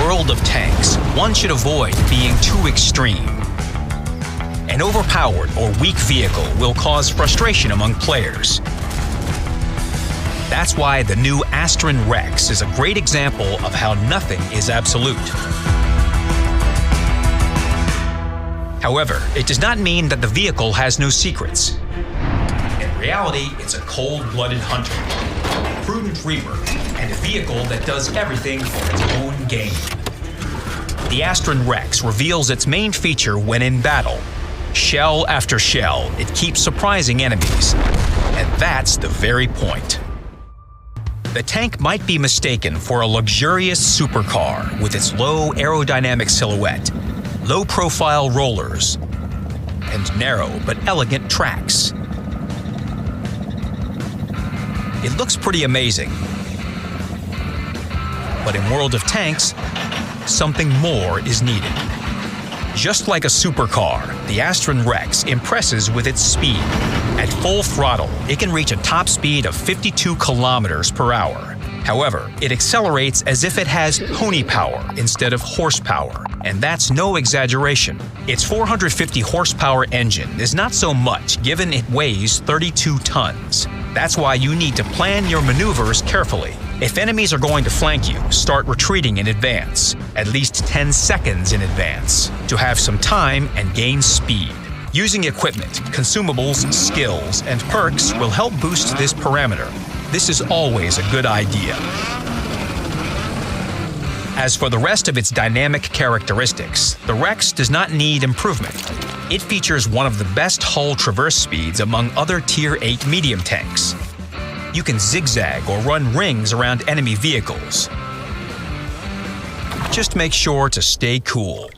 world of tanks, one should avoid being too extreme. An overpowered or weak vehicle will cause frustration among players. That's why the new ASTRON Rex is a great example of how nothing is absolute. However, it does not mean that the vehicle has no secrets. In reality, it's a cold-blooded hunter, a prudent reaper, and a vehicle that does everything for its own gain. The ASTRON Rex reveals its main feature when in battle. Shell after shell, it keeps surprising enemies. And that's the very point. The tank might be mistaken for a luxurious supercar with its low aerodynamic silhouette, low-profile rollers, and narrow but elegant tracks. It looks pretty amazing. But in World of Tanks, something more is needed. Just like a supercar, the ASTRON Rex impresses with its speed. At full throttle, it can reach a top speed of 52 kilometers per hour. However, it accelerates as if it has pony power instead of horsepower, and that's no exaggeration. Its 450 horsepower engine is not so much given it weighs 32 tons. That's why you need to plan your maneuvers carefully. If enemies are going to flank you, start retreating in advance, at least 10 seconds in advance, to have some time and gain speed. Using equipment, consumables, skills, and perks will help boost this parameter. This is always a good idea. As for the rest of its dynamic characteristics, the Rex does not need improvement. It features one of the best hull traverse speeds among other Tier 8 medium tanks. You can zigzag or run rings around enemy vehicles. Just make sure to stay cool.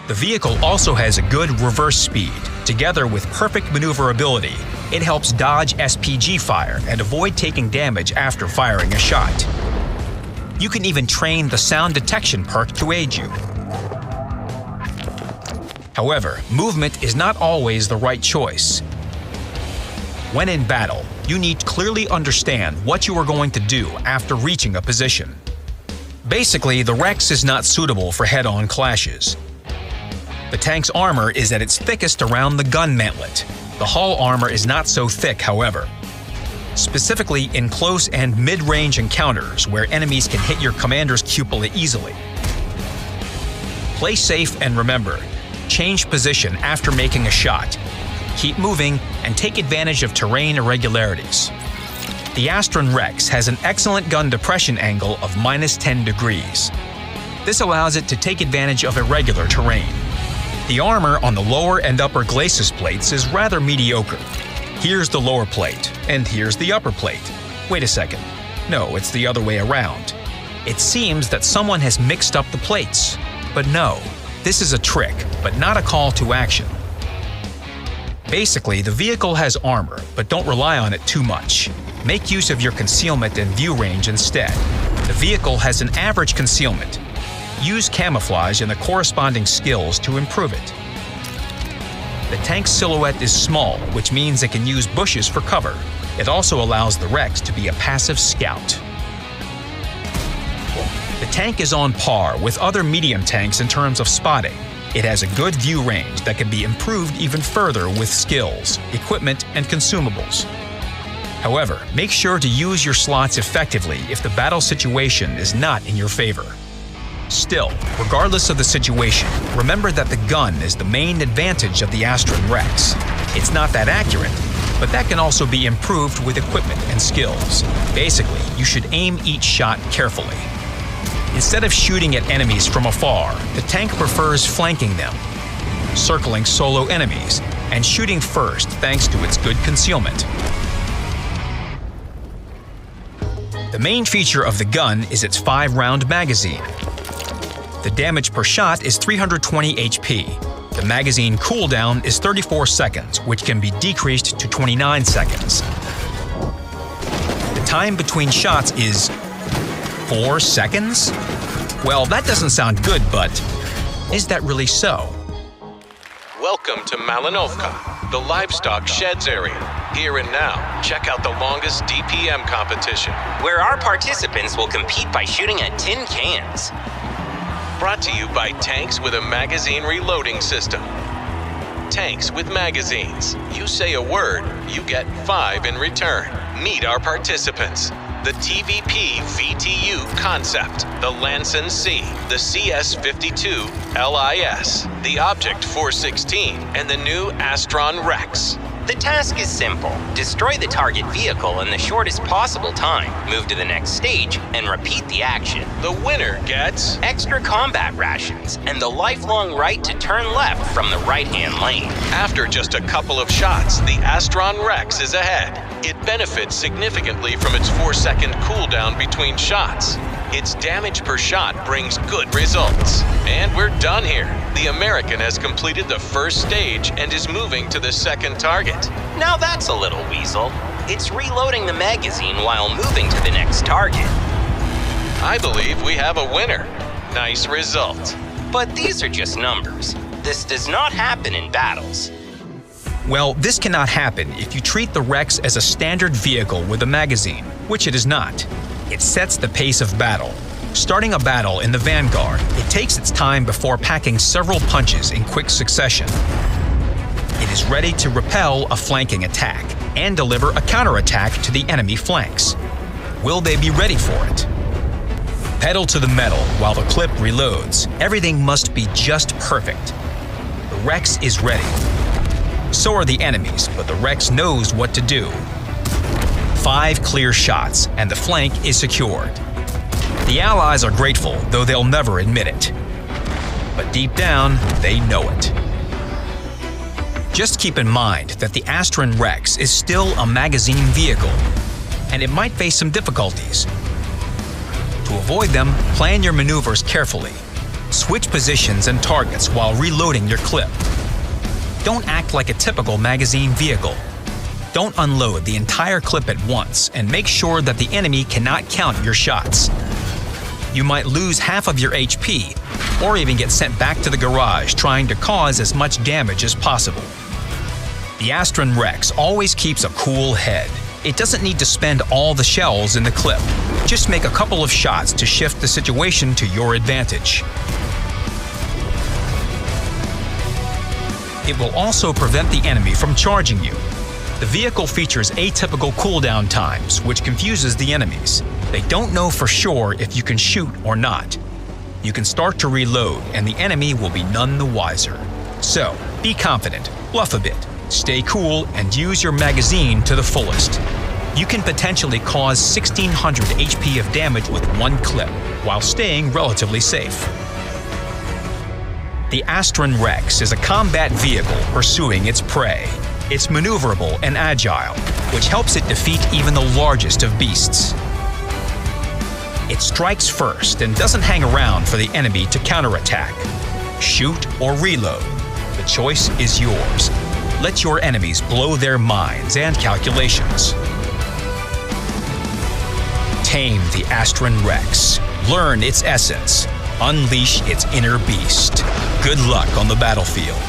The vehicle also has a good reverse speed. Together with perfect maneuverability, it helps dodge SPG fire and avoid taking damage after firing a shot. You can even train the sound detection perk to aid you. However, movement is not always the right choice. When in battle, you need to clearly understand what you are going to do after reaching a position. Basically, the Rex is not suitable for head-on clashes. The tank's armor is at its thickest around the gun mantlet. The hull armor is not so thick, however. Specifically in close and mid-range encounters where enemies can hit your commander's cupola easily. Play safe and remember, change position after making a shot. Keep moving and take advantage of terrain irregularities. The ASTRON Rex has an excellent gun depression angle of -10 degrees. This allows it to take advantage of irregular terrain. The armor on the lower and upper glacis plates is rather mediocre. Here's the lower plate, and here's the upper plate. Wait a second. No, it's the other way around. It seems that someone has mixed up the plates. But no, this is a trick, but not a call to action. Basically, the vehicle has armor, but don't rely on it too much. Make use of your concealment and view range instead. The vehicle has an average concealment. Use camouflage and the corresponding skills to improve it. The tank's silhouette is small, which means it can use bushes for cover. It also allows the Rex to be a passive scout. The tank is on par with other medium tanks in terms of spotting. It has a good view range that can be improved even further with skills, equipment, and consumables. However, make sure to use your slots effectively if the battle situation is not in your favor. Still, regardless of the situation, remember that the gun is the main advantage of the ASTRON Rex. It's not that accurate, but that can also be improved with equipment and skills. Basically, you should aim each shot carefully. Instead of shooting at enemies from afar, the tank prefers flanking them, circling solo enemies, and shooting first thanks to its good concealment. The main feature of the gun is its 5-round magazine. The damage per shot is 320 HP. The magazine cooldown is 34 seconds, which can be decreased to 29 seconds. The time between shots is 4 seconds? Well, that doesn't sound good, but is that really so? Welcome to Malinovka, the livestock sheds area. Here and now, check out the longest DPM competition. where our participants will compete by shooting at tin cans. Brought to you by Tanks with a Magazine Reloading System. Tanks with magazines. You say a word, you get 5 in return. Meet our participants. The TVP VTU Concept, the Lanson C, the CS-52 LIS, the Object 416, and the new ASTRON Rex. The task is simple. Destroy the target vehicle in the shortest possible time, move to the next stage, and repeat the action. The winner gets Extra combat rations and the lifelong right to turn left from the right-hand lane. After just a couple of shots, the ASTRON Rex is ahead. It benefits significantly from its 4-second cooldown between shots. Its damage per shot brings good results. And we're done here. The American has completed the first stage and is moving to the second target. Now that's a little weasel. It's reloading the magazine while moving to the next target. I believe we have a winner. Nice result. But these are just numbers. This does not happen in battles. Well, this cannot happen if you treat the Rex as a standard vehicle with a magazine, which it is not. It sets the pace of battle. Starting a battle in the vanguard, it takes its time before packing several punches in quick succession. It is ready to repel a flanking attack and deliver a counterattack to the enemy flanks. Will they be ready for it? Pedal to the metal while the clip reloads. Everything must be just perfect. The Rex is ready. So are the enemies, but the Rex knows what to do. 5 clear shots, and the flank is secured. The Allies are grateful, though they'll never admit it. But deep down, they know it. Just keep in mind that the ASTRON Rex is still a magazine vehicle, and it might face some difficulties. To avoid them, plan your maneuvers carefully. Switch positions and targets while reloading your clip. Don't act like a typical magazine vehicle. Don't unload the entire clip at once, and make sure that the enemy cannot count your shots. You might lose half of your HP, or even get sent back to the garage trying to cause as much damage as possible. The ASTRON Rex always keeps a cool head. It doesn't need to spend all the shells in the clip. Just make a couple of shots to shift the situation to your advantage. It will also prevent the enemy from charging you. The vehicle features atypical cooldown times, which confuses the enemies. They don't know for sure if you can shoot or not. You can start to reload, and the enemy will be none the wiser. So, be confident, bluff a bit, stay cool, and use your magazine to the fullest. You can potentially cause 1600 HP of damage with one clip, while staying relatively safe. The ASTRON Rex is a combat vehicle pursuing its prey. It's maneuverable and agile, which helps it defeat even the largest of beasts. It strikes first and doesn't hang around for the enemy to counterattack. Shoot or reload. The choice is yours. Let your enemies blow their minds and calculations. Tame the ASTRON Rex. Learn its essence. Unleash its inner beast. Good luck on the battlefield.